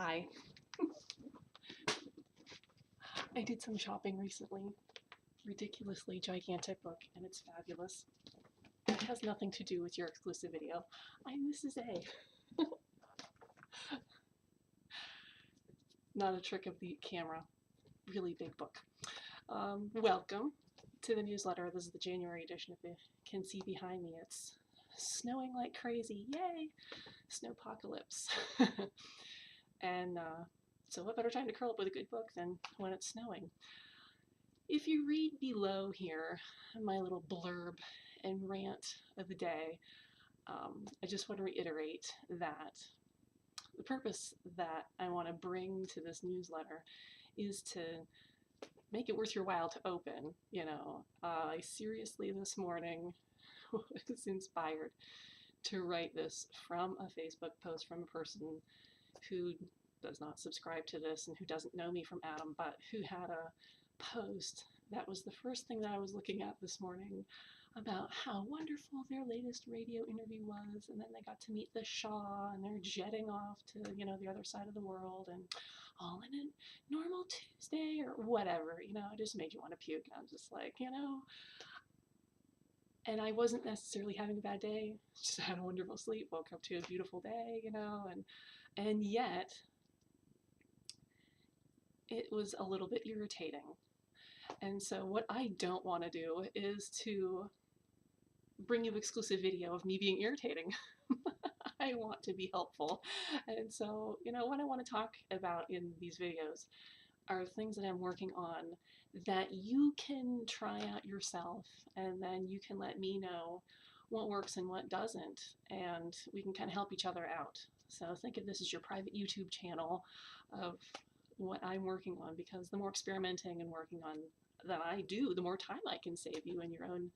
Hi. I did some shopping recently. Ridiculously gigantic book, and it's fabulous. It has nothing to do with your exclusive video. I'm Mrs. A. Not a trick of the camera. Really big book. Welcome to the newsletter. This is the January edition. If you can see behind me, it's snowing like crazy. Yay! Snowpocalypse. And so what better time to curl up with a good book than when it's snowing? If you read below here, my little blurb and rant of the day, I just want to reiterate that the purpose that I want to bring to this newsletter is to make it worth your while to open. I seriously this morning was inspired to write this from a Facebook post from a person who does not subscribe to this and who doesn't know me from Adam, but who had a post that was the first thing that I was looking at this morning about how wonderful their latest radio interview was, and then they got to meet the Shah and they're jetting off to the other side of the world and all in a normal Tuesday or whatever. It just made you want to puke. And I'm just like, and I wasn't necessarily having a bad day, just had a wonderful sleep, woke up to a beautiful day, and yet it was a little bit irritating. And so what I don't want to do is to bring you exclusive video of me being irritating. I want to be helpful. And so, what I want to talk about in these videos are things that I'm working on that you can try out yourself, and then you can let me know what works and what doesn't, and we can kind of help each other out. So think of this as your private YouTube channel of what I'm working on, because the more experimenting and working on that I do, the more time I can save you in your own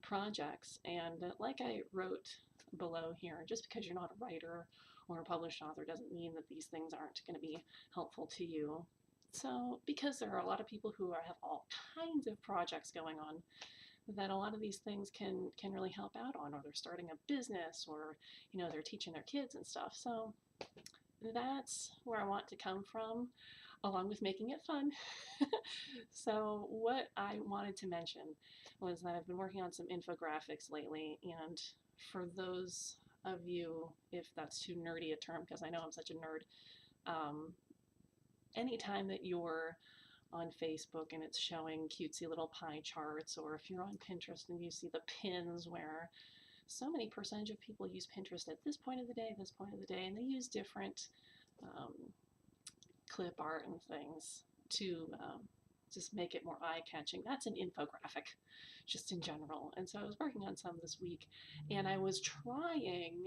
projects. And like I wrote below here, just because you're not a writer or a published author doesn't mean that these things aren't going to be helpful to you. So because there are a lot of people who have all kinds of projects going on, that a lot of these things can really help out on, or they're starting a business, or they're teaching their kids and stuff. So that's where I want to come from, along with making it fun. So what I wanted to mention was that I've been working on some infographics lately, and for those of you, if that's too nerdy a term, because I know I'm such a nerd, anytime that you're on Facebook and it's showing cutesy little pie charts, or if you're on Pinterest and you see the pins where so many percentage of people use Pinterest at this point of the day, this point of the day, and they use different clip art and things to just make it more eye-catching. That's an infographic, just in general. And so I was working on some this week, and I was trying,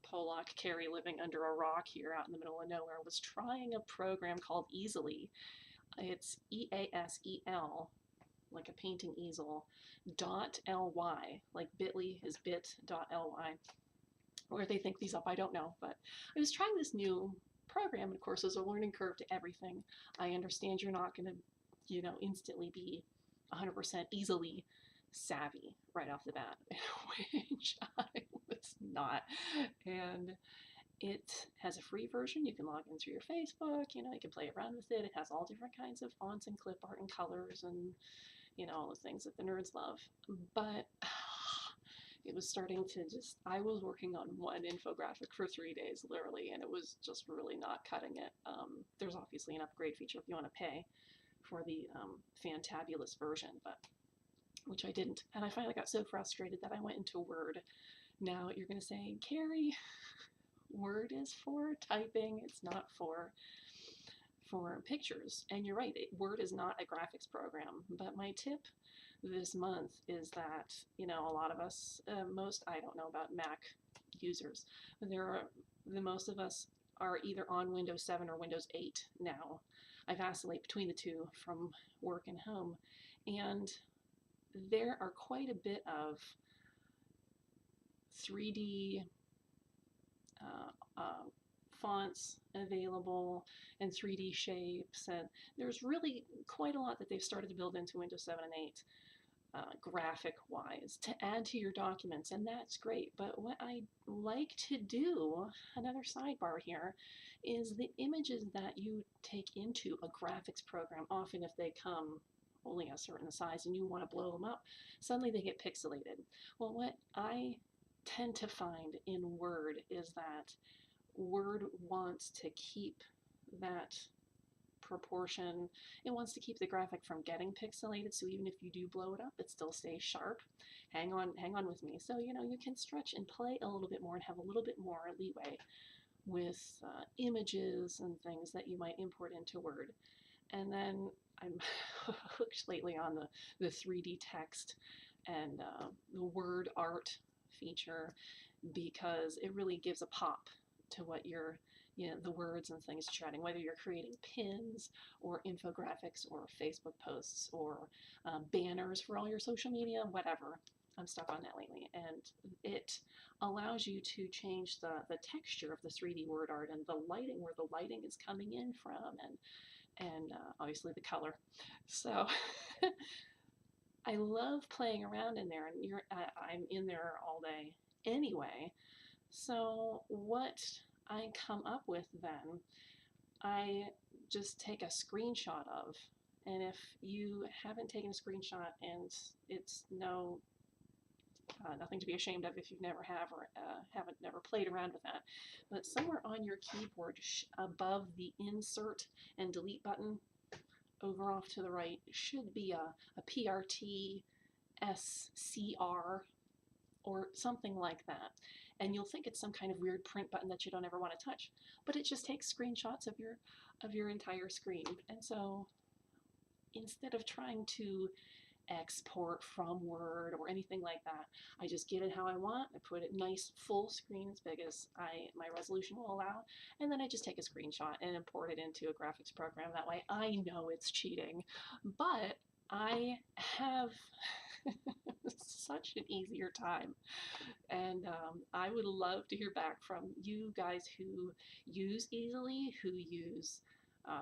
Pollock Carrie living under a rock here out in the middle of nowhere, was trying a program called Easily. It's EASEL, like a painting easel, .ly, like bit.ly is bit.ly. Where they think these up, I don't know, but I was trying this new program, and of course there's a learning curve to everything. I understand you're not going to, instantly be 100% easily savvy right off the bat, which I was not. And it has a free version. You can log in through your Facebook, you can play around with it. It has all different kinds of fonts and clip art and colors and, all the things that the nerds love. But it was starting to I was working on one infographic for 3 days, literally, and it was just really not cutting it. There's obviously an upgrade feature if you want to pay for the fantabulous version, but which I didn't. And I finally got so frustrated that I went into Word. Now you're going to say, Carrie, Word is for typing, it's not for pictures. And you're right, Word is not a graphics program. But my tip this month is that, a lot of us, I don't know about Mac users, but most of us are either on Windows 7 or Windows 8 now. I vacillate between the two from work and home, and there are quite a bit of 3D fonts available and 3D shapes, and there's really quite a lot that they've started to build into Windows 7 and 8. graphic wise to add to your documents, and that's great. But what I like to do, another sidebar here, is the images that you take into a graphics program, often if they come only a certain size and you want to blow them up, suddenly they get pixelated. Well, what I tend to find in Word is that Word wants to keep that proportion. It wants to keep the graphic from getting pixelated, so even if you do blow it up, it still stays sharp. Hang on with me. So, you can stretch and play a little bit more and have a little bit more leeway with images and things that you might import into Word. And then I'm hooked lately on the 3D text and the word art feature, because it really gives a pop to what you're, the words and things you're writing, whether you're creating pins or infographics or Facebook posts or banners for all your social media, whatever. I'm stuck on that lately, and it allows you to change the texture of the 3D word art and the lighting, where the lighting is coming in from, and obviously the color. So I love playing around in there, and I'm in there all day anyway. So what I come up with then, I just take a screenshot of, and if you haven't taken a screenshot, and it's nothing to be ashamed of if you've never have or haven't never played around with that, but somewhere on your keyboard above the insert and delete button over off to the right should be a PRT SCR or something like that. And you'll think it's some kind of weird print button that you don't ever want to touch, but it just takes screenshots of your entire screen. And so instead of trying to export from Word or anything like that, I just get it how I want. I put it nice full screen, as big as my resolution will allow, and then I just take a screenshot and import it into a graphics program. That way I know it's cheating, but I have such an easier time. And I would love to hear back from you guys who use Easily, who use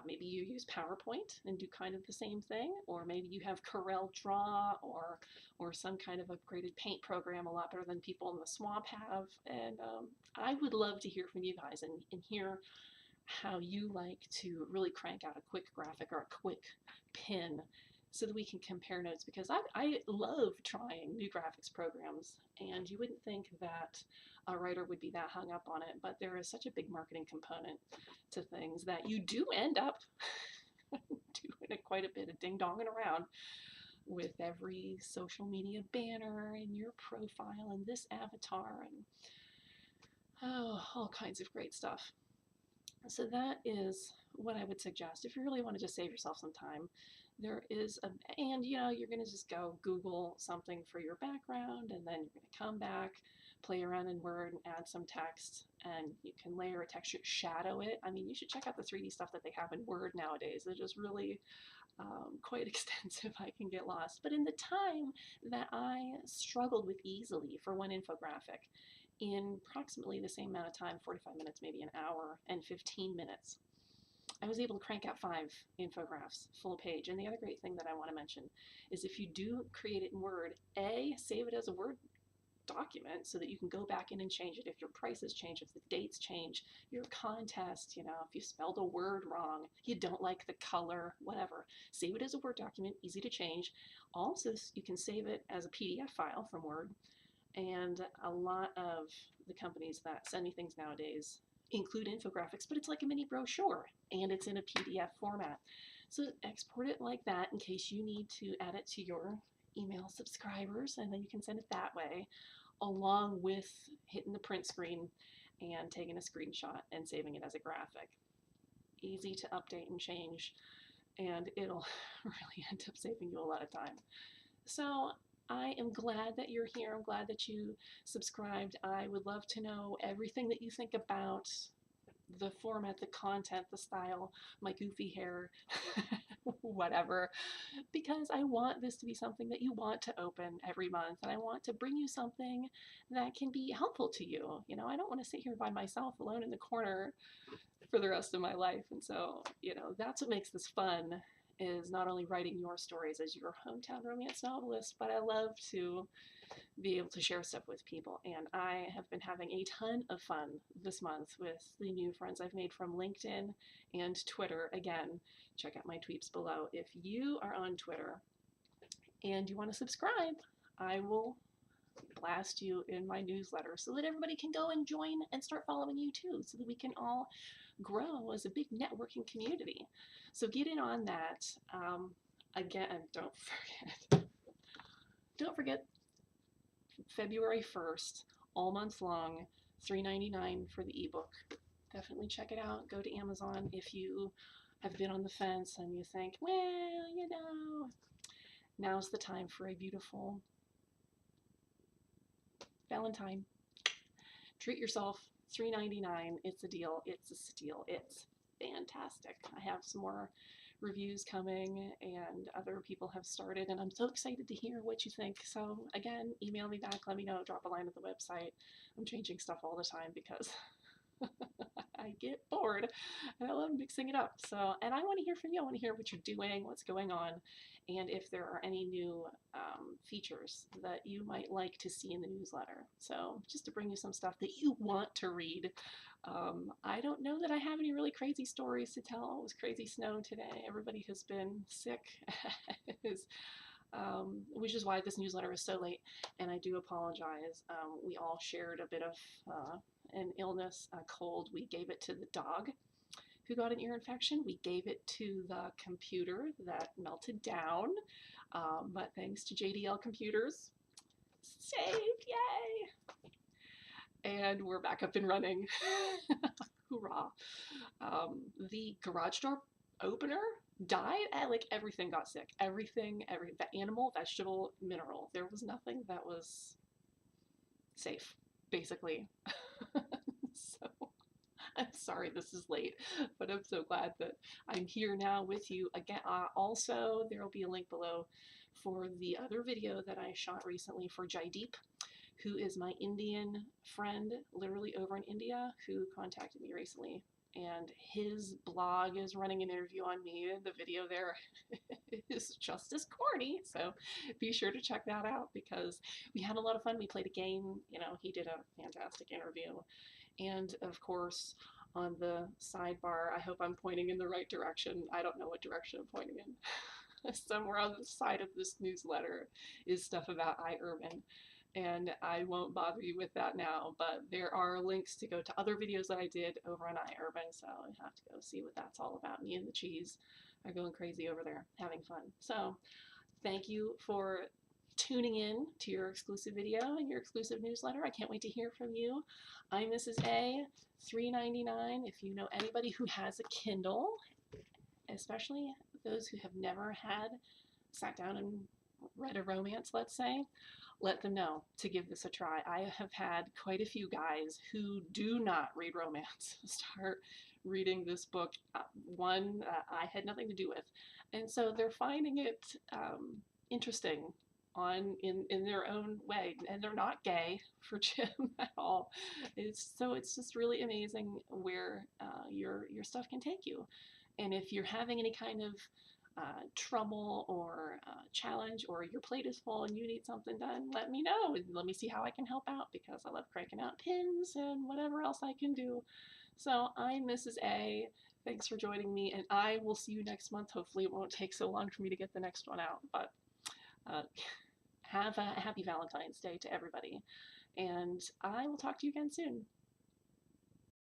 maybe you use PowerPoint and do kind of the same thing, or maybe you have Corel Draw or some kind of upgraded paint program a lot better than people in the swamp have. And I would love to hear from you guys and hear how you like to really crank out a quick graphic or a quick pin, so that we can compare notes, because I love trying new graphics programs, and you wouldn't think that a writer would be that hung up on it, but there is such a big marketing component to things that you do end up doing quite a bit of ding-donging around with every social media banner and your profile and this avatar and all kinds of great stuff. So that is what I would suggest if you really want to just save yourself some time. There is and you're going to just go Google something for your background, and then you're going to come back, play around in Word and add some text, and you can layer a texture, shadow it. I mean, you should check out the 3D stuff that they have in Word nowadays. They're just really quite extensive. I can get lost. But in the time that I struggled with Easily for one infographic, in approximately the same amount of time, 45 minutes, maybe an hour, and 15 minutes, I was able to crank out 5 infographics full page. And the other great thing that I want to mention is, if you do create it in Word, save it as a Word document so that you can go back in and change it if your prices change, if the dates change, your contest, if you spelled a word wrong, you don't like the color, whatever. Save it as a Word document, easy to change. Also, you can save it as a PDF file from Word. And a lot of the companies that send me things nowadays include infographics, but it's like a mini brochure and it's in a PDF format. So export it like that in case you need to add it to your email subscribers, and then you can send it that way, along with hitting the print screen and taking a screenshot and saving it as a graphic. Easy to update and change, and it'll really end up saving you a lot of time. So I am glad that you're here. I'm glad that you subscribed. I would love to know everything that you think about the format, the content, the style, my goofy hair, whatever, because I want this to be something that you want to open every month, and I want to bring you something that can be helpful to you. I don't want to sit here by myself alone in the corner for the rest of my life. And so, that's what makes this fun. is not only writing your stories as your hometown romance novelist, but I love to be able to share stuff with people. And I have been having a ton of fun this month with the new friends I've made from LinkedIn and Twitter. Again, check out my tweets below. If you are on Twitter and you want to subscribe, I will blast you in my newsletter so that everybody can go and join and start following you too, so that we can all grow as a big networking community. So get in on that. Again, don't forget February 1st, all month long, $3.99 for the ebook. Definitely check it out. Go to Amazon if you have been on the fence and you think, well, you know, now's the time for a beautiful Valentine. Treat yourself. $3.99. It's a deal. It's a steal. It's fantastic. I have some more reviews coming and other people have started, and I'm so excited to hear what you think. So again, email me back, let me know, drop a line at the website. I'm changing stuff all the time because I get bored and I love mixing it up. So, and I want to hear from you. I want to hear what you're doing, what's going on, and if there are any new features that you might like to see in the newsletter. So just to bring you some stuff that you want to read. I don't know that I have any really crazy stories to tell. It was crazy snow today. Everybody has been sick, which is why this newsletter is so late. And I do apologize. We all shared a bit of an illness, a cold. We gave it to the dog who got an ear infection. We gave it to the computer that melted down. But thanks to JDL Computers, saved, yay! And we're back up and running. Hoorah. The garage door opener died. Like everything got sick. Everything, every animal, vegetable, mineral. There was nothing that was safe, basically. So I'm sorry this is late, but I'm so glad that I'm here now with you again. Also, there will be a link below for the other video that I shot recently for Jaideep, who is my Indian friend, literally over in India, who contacted me recently. And his blog is running an interview on me. The video there is just as corny, so be sure to check that out because we had a lot of fun. We played a game. You know, he did a fantastic interview. And of course, on the sidebar, I hope I'm pointing in the right direction. I don't know what direction I'm pointing in. Somewhere on the side of this newsletter is stuff about iUrban. And I won't bother you with that now, but there are links to go to other videos that I did over on iUrban, so you have to go see what that's all about. Me and the cheese are going crazy over there, having fun. So thank you for tuning in to your exclusive video and your exclusive newsletter. I can't wait to hear from you. I'm Mrs. A, $3.99. If you know anybody who has a Kindle, especially those who have never sat down and read a romance, let's say, let them know to give this a try. I have had quite a few guys who do not read romance start reading this book. One I had nothing to do with. And so they're finding it interesting in their own way. And they're not gay for Jim at all. It's just really amazing where your stuff can take you. And if you're having any kind of trouble or challenge, or your plate is full and you need something done, let me know and let me see how I can help out, because I love cranking out pins and whatever else I can do. So I'm Mrs. A. Thanks for joining me, and I will see you next month. Hopefully it won't take so long for me to get the next one out, but have a happy Valentine's Day to everybody, and I will talk to you again soon.